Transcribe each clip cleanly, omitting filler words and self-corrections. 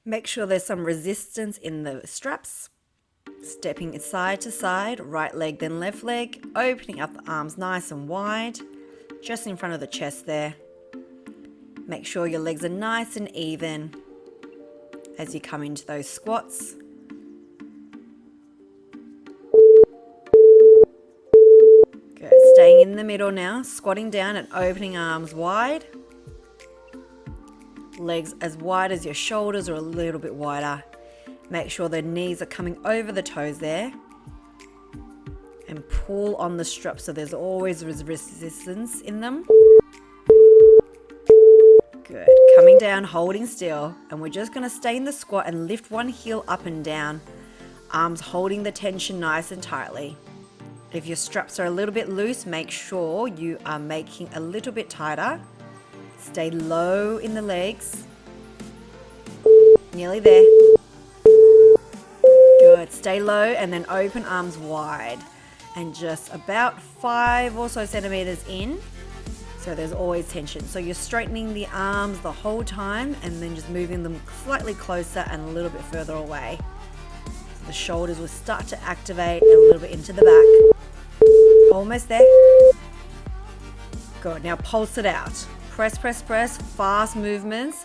Make sure there's some resistance in the straps. Stepping side to side, right leg then left leg, opening up the arms nice and wide, just in front of the chest there. Make sure your legs are nice and even as you come into those squats. Good. Staying in the middle now, squatting down and opening arms wide. Legs as wide as your shoulders or a little bit wider. Make sure the knees are coming over the toes there. And pull on the straps so there's always resistance in them. Good. Coming down, holding still. And we're just going to stay in the squat and lift one heel up and down. Arms holding the tension nice and tightly. If your straps are a little bit loose, make sure you are making a little bit tighter. Stay low in the legs. Nearly there. Good. Stay low and then open arms wide. And just about 5 or so centimeters in. So there's always tension. So you're straightening the arms the whole time and then just moving them slightly closer and a little bit further away. So the shoulders will start to activate a little bit into the back. Almost there. Good. Now pulse it out. Press, press, press. Fast movements.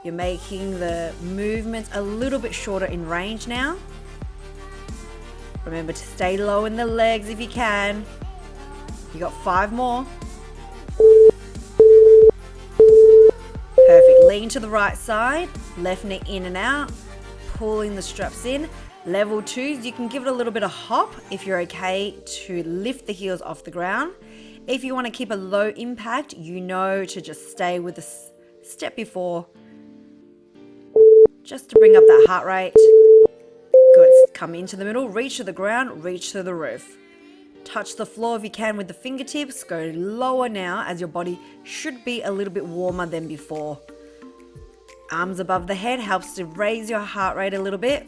You're making the movements a little bit shorter in range now. Remember to stay low in the legs if you can. You got 5 more. Perfect. Lean to the right side. Left knee in and out. Pulling the straps in. Level 2s, you can give it a little bit of hop if you're okay to lift the heels off the ground. If you want to keep a low impact, you know to just stay with the step before. Just to bring up that heart rate. Good. Come into the middle, reach to the ground, reach to the roof. Touch the floor if you can with the fingertips. Go lower now as your body should be a little bit warmer than before. Arms above the head helps to raise your heart rate a little bit.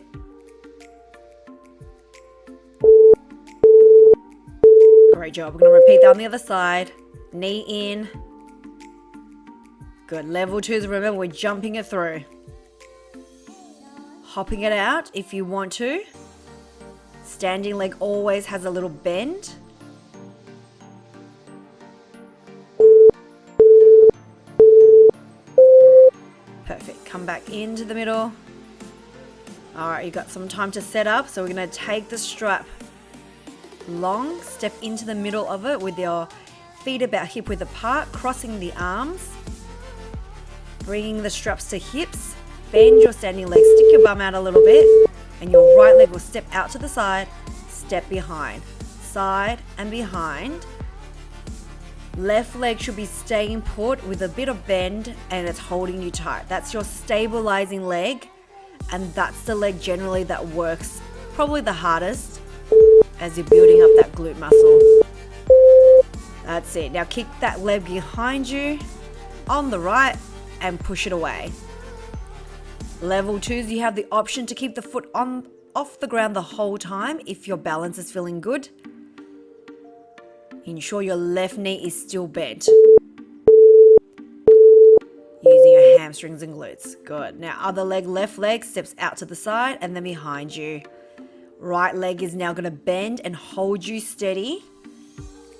Great job. We're going to repeat that on the other side. Knee in. Good. Level 2s, remember we're jumping it through. Hopping it out if you want to. Standing leg always has a little bend. Perfect. Come back into the middle. All right, you got some time to set up. So we're going to take the strap long, step into the middle of it with your feet about hip width apart, crossing the arms, bringing the straps to hips. Bend your standing leg, stick your bum out a little bit, and your right leg will step out to the side, step behind, side and behind. Left leg should be staying put with a bit of bend and it's holding you tight. That's your stabilizing leg, and that's the leg generally that works probably the hardest as you're building up that glute muscle. That's it. Now kick that leg behind you on the right and push it away. Level 2s, you have the option to keep the foot off the ground the whole time if your balance is feeling good. Ensure your left knee is still bent. Using your hamstrings and glutes. Good. Now other leg, left leg steps out to the side and then behind you. Right leg is now going to bend and hold you steady.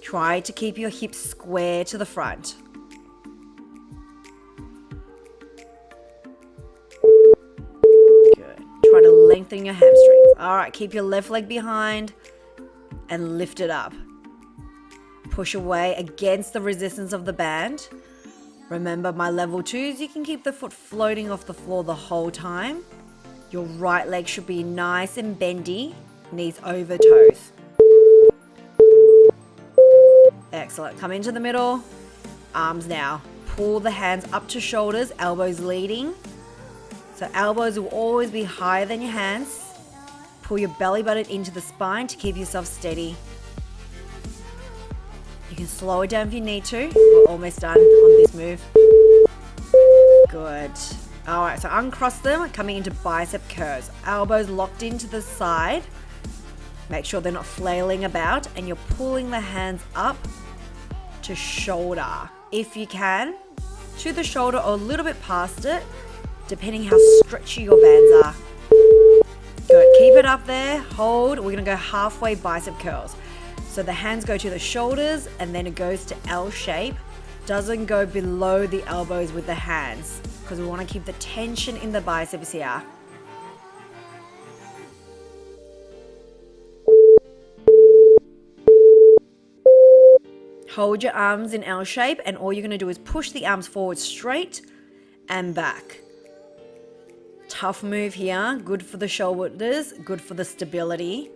Try to keep your hips square to the front. Try to lengthen your hamstrings. All right, keep your left leg behind and lift it up. Push away against the resistance of the band. Remember my level 2s, you can keep the foot floating off the floor the whole time. Your right leg should be nice and bendy, knees over toes. Excellent. Come into the middle. Arms now. Pull the hands up to shoulders, elbows leading. So elbows will always be higher than your hands. Pull your belly button into the spine to keep yourself steady. You can slow it down if you need to. We're almost done on this move. Good. All right, so uncross them, coming into bicep curls. Elbows locked into the side. Make sure they're not flailing about, and you're pulling the hands up to shoulder. If you can, to the shoulder or a little bit past it, depending how stretchy your bands are. Good, keep it up there, hold. We're gonna go halfway bicep curls. So the hands go to the shoulders and then it goes to L shape. Doesn't go below the elbows with the hands because we wanna keep the tension in the biceps here. Hold your arms in L shape and all you're gonna do is push the arms forward straight and back. Tough move here, good for the shoulders, good for the stability.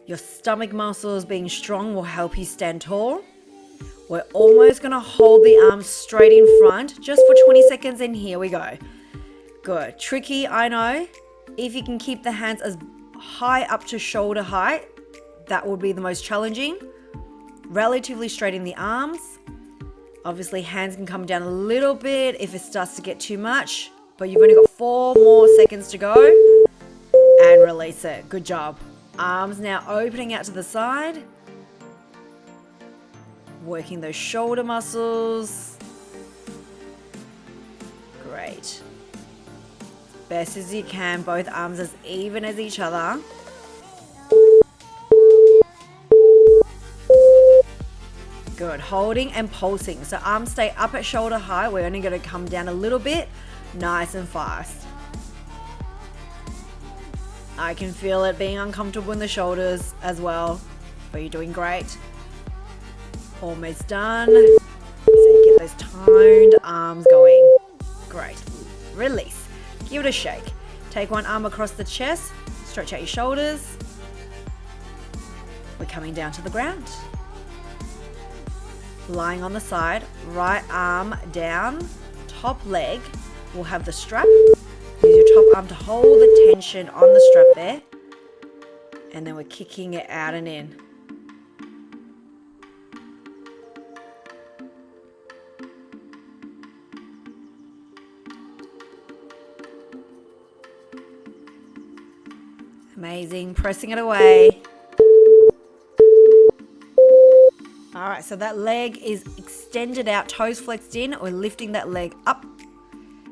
Your stomach muscles being strong will help you stand tall. We're almost gonna hold the arms straight in front just for 20 seconds and here we go. Good, tricky, I know. If you can keep the hands as high up to shoulder height, that will be the most challenging. Relatively straight in the arms. Obviously hands can come down a little bit if it starts to get too much, but you've only got 4 more seconds to go and release it. Good job. Arms now opening out to the side. Working those shoulder muscles. Great. Best as you can, both arms as even as each other. Good, holding and pulsing. So arms stay up at shoulder height. We're only gonna come down a little bit, nice and fast. I can feel it being uncomfortable in the shoulders as well, but you're doing great. Almost done. So you get those toned arms going. Great. Release. Give it a shake. Take one arm across the chest, stretch out your shoulders. We're coming down to the ground. Lying on the side, right arm down, top leg will have the strap. Use your top arm to hold the tension on the strap there. And then we're kicking it out and in. Amazing, pressing it away. All right, so that leg is extended out, toes flexed in. We're lifting that leg up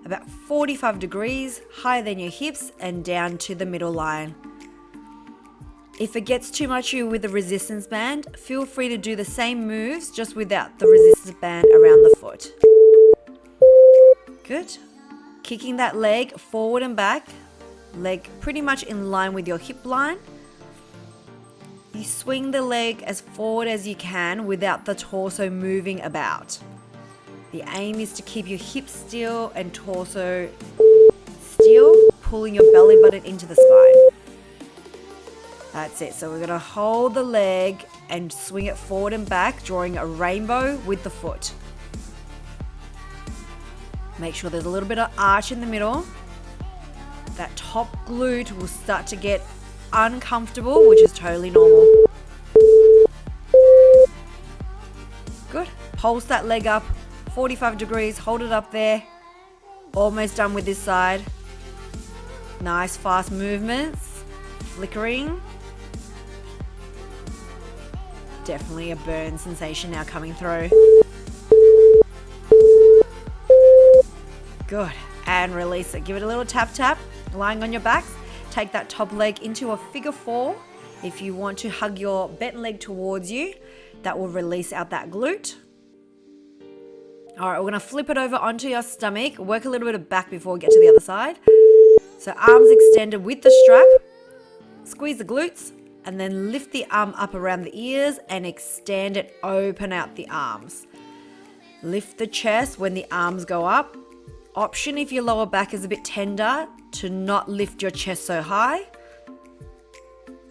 about 45 degrees, higher than your hips and down to the middle line. If it gets too much with the resistance band, feel free to do the same moves, just without the resistance band around the foot. Good. Kicking that leg forward and back, leg pretty much in line with your hip line. You swing the leg as forward as you can without the torso moving about. The aim is to keep your hips still and torso still, pulling your belly button into the spine. That's it. So we're going to hold the leg and swing it forward and back, drawing a rainbow with the foot. Make sure there's a little bit of arch in the middle. That top glute will start to get uncomfortable, which is totally normal. Good. Pulse that leg up 45 degrees, hold it up there. Almost done with this side. Nice fast movements, flickering. Definitely a burn sensation now coming through. Good, and release it. Give it a little tap tap, lying on your backs. Take that top leg into a figure 4. If you want to hug your bent leg towards you, that will release out that glute. All right, we're gonna flip it over onto your stomach. Work a little bit of back before we get to the other side. So arms extended with the strap. Squeeze the glutes and then lift the arm up around the ears and extend it, open out the arms. Lift the chest when the arms go up. Option if your lower back is a bit tender to not lift your chest so high.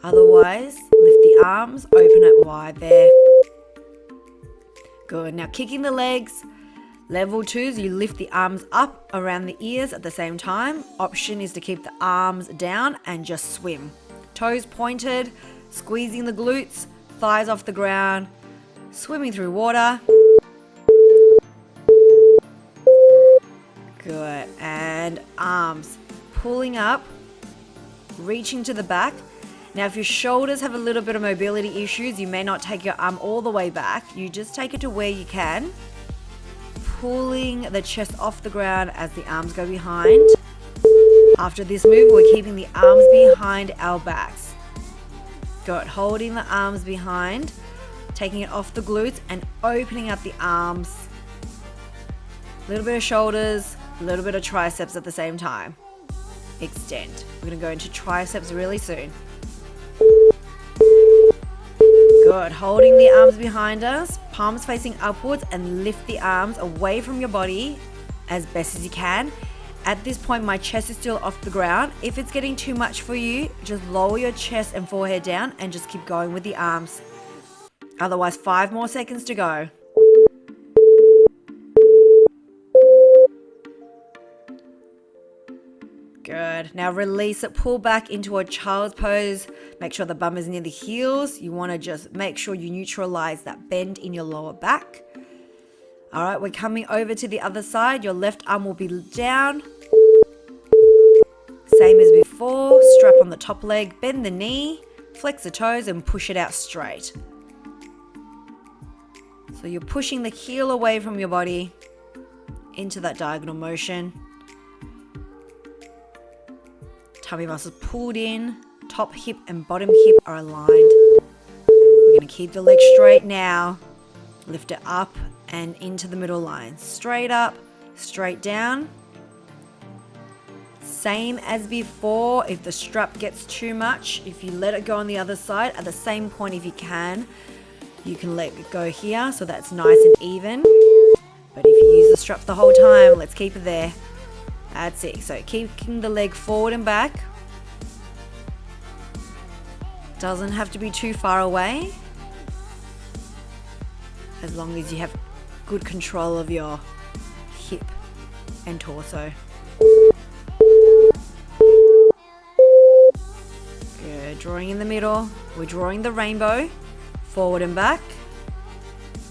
Otherwise, lift the arms, open it wide there. Good, now kicking the legs. Level 2s, you lift the arms up around the ears at the same time. Option is to keep the arms down and just swim. Toes pointed, squeezing the glutes, thighs off the ground, swimming through water. Good, and arms pulling up, reaching to the back. Now if your shoulders have a little bit of mobility issues, you may not take your arm all the way back. You just take it to where you can. pulling the chest off the ground as the arms go behind. After this move, we're keeping the arms behind our backs. Good. Holding the arms behind, taking it off the glutes and opening up the arms. A little bit of shoulders, a little bit of triceps at the same time. Extend. We're going to go into triceps really soon. Good. Holding the arms behind us, palms facing upwards, and lift the arms away from your body as best as you can. At this point, my chest is still off the ground. If it's getting too much for you, just lower your chest and forehead down and just keep going with the arms. Otherwise, 5 more seconds to go. Good. Now release it. Pull back into a child's pose. Make sure the bum is near the heels. You want to just make sure you neutralize that bend in your lower back. All right, we're coming over to the other side. Your left arm will be down. Same as before. Strap on the top leg, bend the knee, flex the toes, and push it out straight. So you're pushing the heel away from your body into that diagonal motion. Tummy muscles pulled in, top hip and bottom hip are aligned. We're going to keep the leg straight now. Lift it up and into the middle line. Straight up, straight down. Same as before. If the strap gets too much, if you let it go on the other side, at the same point if you can let it go here so that's nice and even. But if you use the strap the whole time, let's keep it there. That's it. So keeping the leg forward and back. Doesn't have to be too far away. As long as you have good control of your hip and torso. Good. Drawing in the middle. We're drawing the rainbow. Forward and back.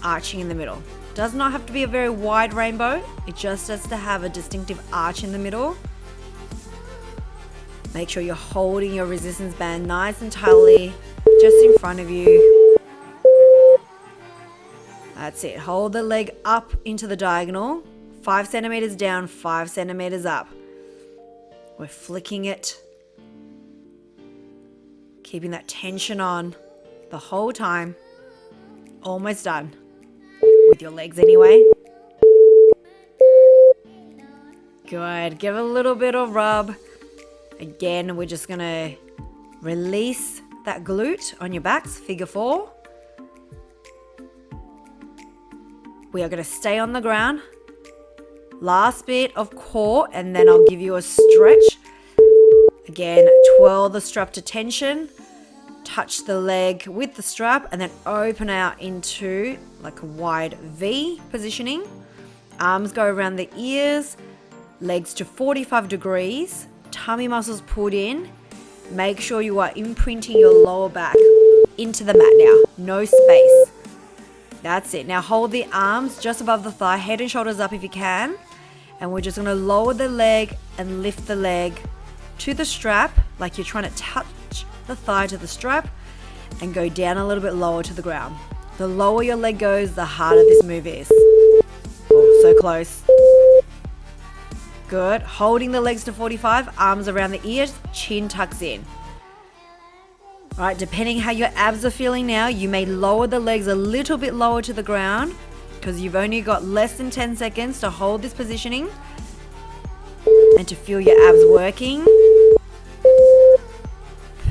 Arching in the middle. Does not have to be a very wide rainbow. It just has to have a distinctive arch in the middle. Make sure you're holding your resistance band nice and tightly just in front of you. That's it. Hold the leg up into the diagonal. 5 centimeters down, 5 centimeters up. We're flicking it. Keeping that tension on the whole time. Almost done. With your legs anyway. Good. Give a little bit of rub. Again, we're just going to release that glute on your backs, figure 4. We are going to stay on the ground. Last bit of core, and then I'll give you a stretch. Again, twirl the strap to tension. Touch the leg with the strap and then open out into like a wide V positioning. Arms go around the ears, legs to 45 degrees, tummy muscles pulled in. Make sure you are imprinting your lower back into the mat now. No space. That's it. Now hold the arms just above the thigh, head and shoulders up if you can. And we're just going to lower the leg and lift the leg to the strap like you're trying to touch the thigh to the strap and go down a little bit lower to the ground. The lower your leg goes, the harder this move is. Oh, so close. Good. Holding the legs to 45, arms around the ears, chin tucks in. All right, depending how your abs are feeling now, you may lower the legs a little bit lower to the ground because you've only got less than 10 seconds to hold this positioning and to feel your abs working.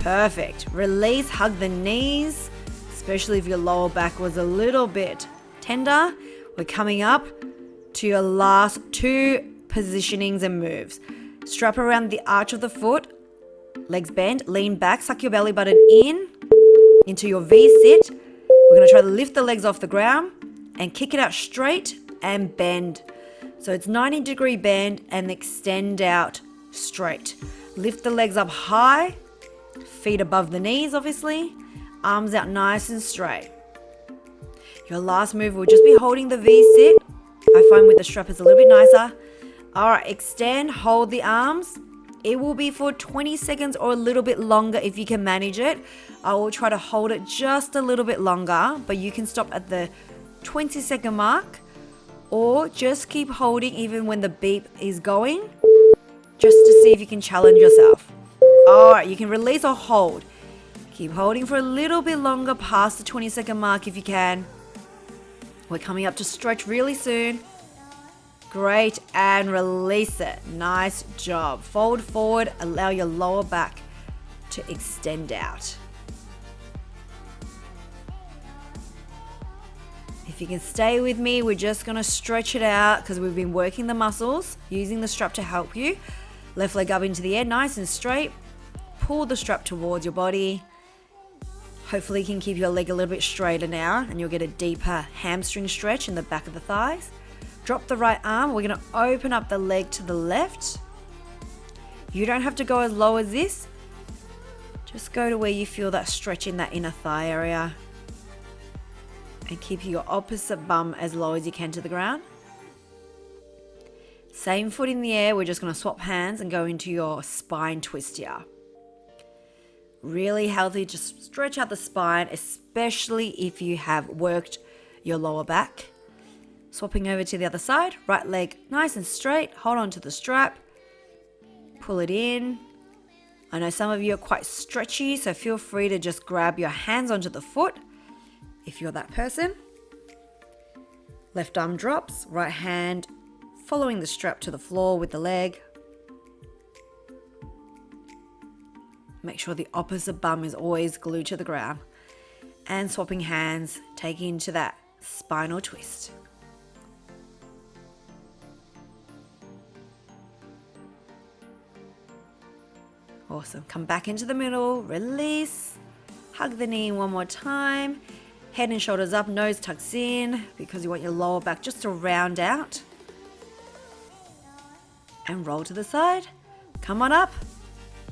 Perfect. Release, hug the knees, especially if your lower back was a little bit tender. We're coming up to your last 2 positionings and moves. Strap around the arch of the foot, legs bend, lean back, suck your belly button in into your V-sit. We're going to try to lift the legs off the ground and kick it out straight and bend. So it's 90-degree bend and extend out straight. Lift the legs up high. Feet above the knees, obviously. Arms out nice and straight. Your last move will just be holding the V-sit. I find with the strap it's a little bit nicer. All right, extend, hold the arms. It will be for 20 seconds or a little bit longer if you can manage it. I will try to hold it just a little bit longer, but you can stop at the 20-second mark or just keep holding even when the beep is going, just to see if you can challenge yourself. All right, you can release or hold. Keep holding for a little bit longer past the 20-second mark if you can. We're coming up to stretch really soon. Great, and release it. Nice job. Fold forward, allow your lower back to extend out. If you can stay with me, we're just gonna stretch it out because we've been working the muscles, using the strap to help you. Left leg up into the air, nice and straight. Pull the strap towards your body. Hopefully you can keep your leg a little bit straighter now and you'll get a deeper hamstring stretch in the back of the thighs. Drop the right arm. We're going to open up the leg to the left. You don't have to go as low as this. Just go to where you feel that stretch in that inner thigh area. And keep your opposite bum as low as you can to the ground. Same foot in the air. We're just going to swap hands and go into your spine twist here. Really healthy. Just stretch out the spine, especially if you have worked your lower back. Swapping over to the other side, right leg nice and straight, hold on to the strap, pull it in. I know some of you are quite stretchy, so feel free to just grab your hands onto the foot if you're that person. Left arm drops, right hand following the strap to the floor with the leg. Make sure the opposite bum is always glued to the ground. And swapping hands, taking into that spinal twist. Awesome. Come back into the middle, release, hug the knee one more time. Head and shoulders up, nose tucks in because you want your lower back just to round out. And roll to the side. Come on up.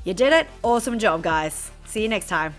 You did it. Awesome job, guys. See you next time.